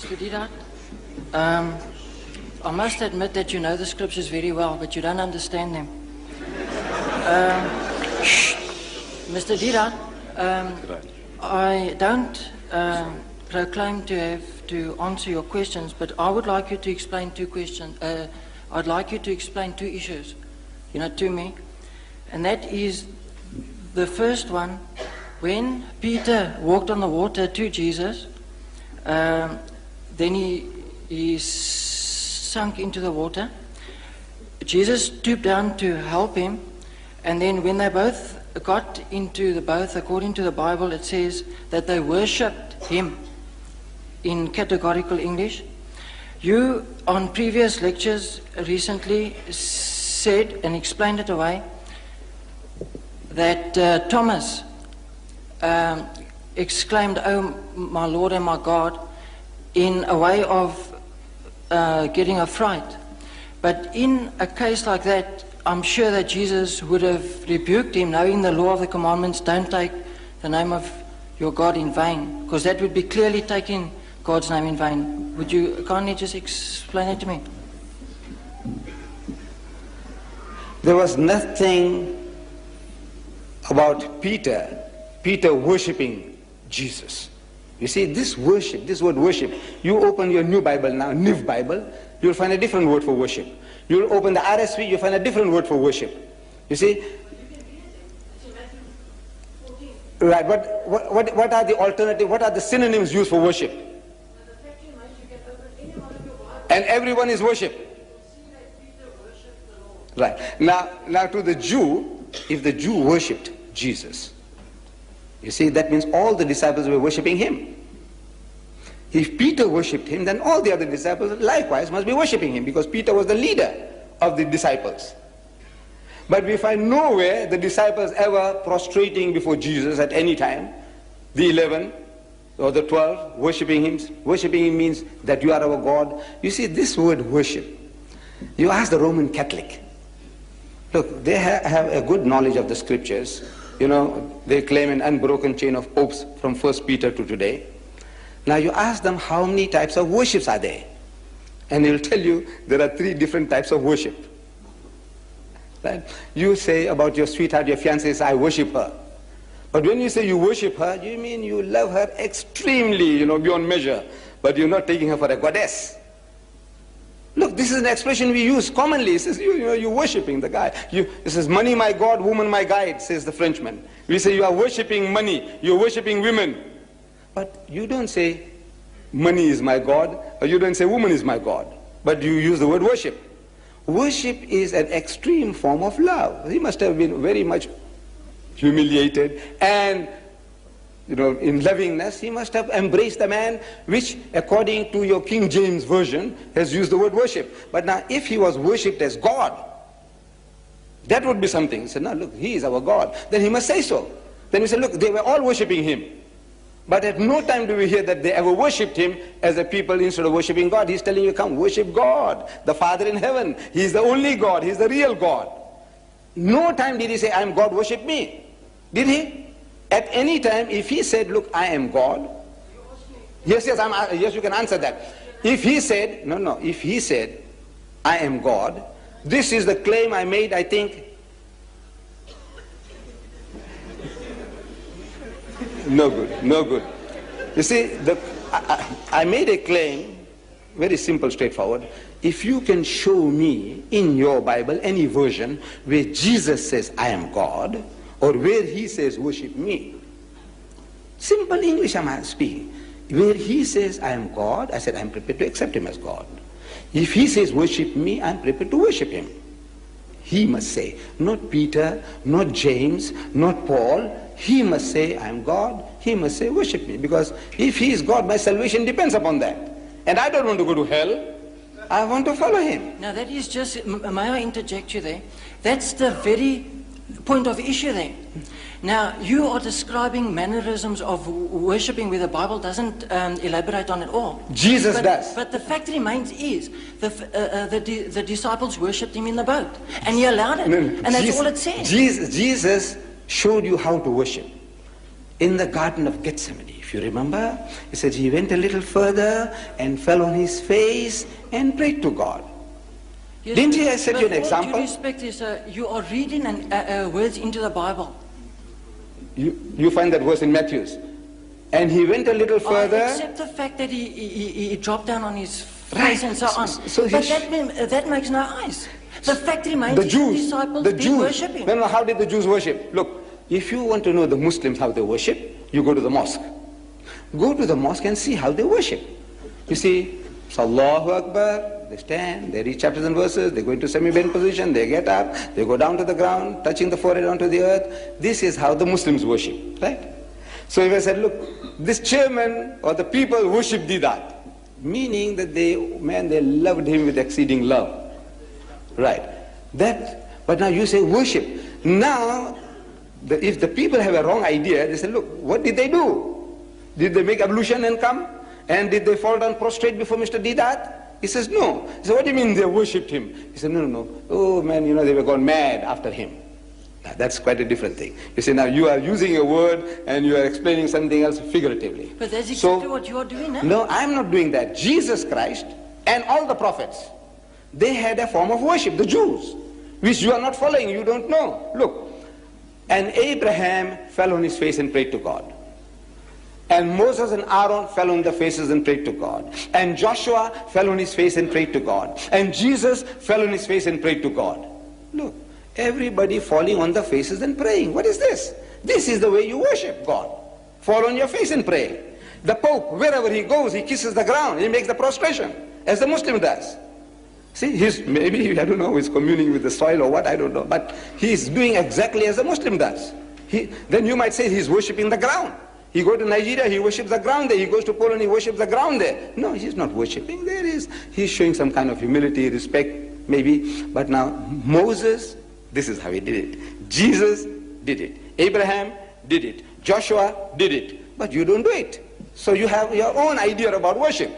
Mr. Deedat, I must admit that you know the scriptures very well, but you don't understand them. Mr. Deedat, I don't proclaim to have to answer your questions, but I would like you to explain two questions. I'd like you to explain two issues, to me. And that is the first one, when Peter walked on the water to Jesus, then he sunk into the water. Jesus stooped down to help him, and then when they both got into the boat, according to the Bible, it says that they worshipped him in categorical English. You, on previous lectures recently, said and explained it away that Thomas exclaimed, "Oh, my Lord and my God," in a way of getting a fright. But in a case like that, I'm sure that Jesus would have rebuked him, knowing the law of the commandments, don't take the name of your God in vain, because that would be clearly taking God's name in vain. Would you kindly just explain it to me? There was nothing about Peter worshipping Jesus. You see, this worship, this word worship, you open your new Bible now, New Bible, you'll find a different word for worship. You'll open the RSV, you'll find a different word for worship. You see? Right, but what are the alternative, what are the synonyms used for worship? And everyone is worship. Right. Now to the Jew, if the Jew worshipped Jesus, you see, that means all the disciples were worshipping him. If Peter worshipped him, then all the other disciples likewise must be worshipping him, because Peter was the leader of the disciples. But we find nowhere the disciples ever prostrating before Jesus at any time. The 11 or the 12 worshipping him. Worshipping him means that you are our God. You see, this word worship, you ask the Roman Catholic. Look, they have a good knowledge of the scriptures. They claim an unbroken chain of popes from 1 Peter to today. Now you ask them how many types of worships are there, and they'll tell you there are 3 different types of worship. Right? You say about your sweetheart, your fiancée, I worship her. But when you say you worship her, you mean you love her extremely, beyond measure, but you're not taking her for a goddess. Look, this is an expression we use commonly. It says, you're worshipping the guy. It says, money my God, woman my guide, says the Frenchman. We say you are worshipping money, you're worshipping women. But you don't say, money is my God, or you don't say, woman is my God. But you use the word worship. Worship is an extreme form of love. He must have been very much humiliated, and in lovingness, he must have embraced the man, which, according to your King James Version, has used the word worship. But now, if he was worshipped as God, that would be something. He said, no, look, he is our God. Then he must say so. Then we say, look, they were all worshipping him. But at no time do we hear that they ever worshipped him as a people instead of worshipping God. He's telling you, come, worship God, the Father in heaven. He's the only God. He's the real God. No time did he say, I am God, worship me. Did he? At any time, if he said, look, I am God. Yes, you can answer that. If he said, if he said, I am God, this is the claim I made, I think. No good. You see, I made a claim, very simple, straightforward. If you can show me in your Bible any version where Jesus says, I am God, or where he says, worship me. Simple English I'm speaking. Where he says, I am God, I said, I'm prepared to accept him as God. If he says, worship me, I'm prepared to worship him. He must say, not Peter, not James, not Paul. He must say, I am God. He must say, worship me. Because if he is God, my salvation depends upon that. And I don't want to go to hell. I want to follow him. Now that is just, may I interject you there? That's the very point of issue there. Now, you are describing mannerisms of worshipping where the Bible doesn't elaborate on it all. Jesus does. But the fact remains is the disciples worshipped him in the boat. And he allowed it. And that's all it says. Jesus showed you how to worship. In the Garden of Gethsemane, If you remember, he said he went a little further and fell on his face and prayed to God. Yes, Didn't he set you an example? All due respect is, you are reading words into the Bible. You find that verse in Matthew. And he went a little further. Except the fact that he dropped down on his face and so on. So but that makes no eyes. The fact remains the disciples did worship him. No, how did the Jews worship? Look, if you want to know the Muslims how they worship, you go to the mosque. Go to the mosque and see how they worship. You see, Allahu Akbar, they stand, they read chapters and verses, they go into semi-bend position, they get up, they go down to the ground, touching the forehead onto the earth. This is how the Muslims worship, right? So if I said, look, this chairman or the people worship Deedat, meaning that they loved him with exceeding love. Right. But now you say worship. Now, if the people have a wrong idea, they say, look, what did they do? Did they make ablution and come? And did they fall down prostrate before Mr. Deedat? He says, no. He said, what do you mean they worshipped him? He said, no. Oh man, they were gone mad after him. Now, that's quite a different thing. You see, now you are using a word and you are explaining something else figuratively. But that's exactly what you are doing now. No, I'm not doing that. Jesus Christ and all the prophets, they had a form of worship, the Jews, which you are not following, you don't know. Look, and Abraham fell on his face and prayed to God. And Moses and Aaron fell on their faces and prayed to God. And Joshua fell on his face and prayed to God. And Jesus fell on his face and prayed to God. Look, everybody falling on their faces and praying. What is this? This is the way you worship God. Fall on your face and pray. The Pope, wherever he goes, he kisses the ground. He makes the prostration, as the Muslim does. See, maybe, I don't know, he's communing with the soil or what, I don't know. But he's doing exactly as the Muslim does. Then you might say he's worshipping the ground. He goes to Nigeria, he worships the ground there. He goes to Poland, he worships the ground there. No, he's not worshipping. He's showing some kind of humility, respect, maybe. But now, Moses, this is how he did it. Jesus did it. Abraham did it. Joshua did it. But you don't do it. So you have your own idea about worship.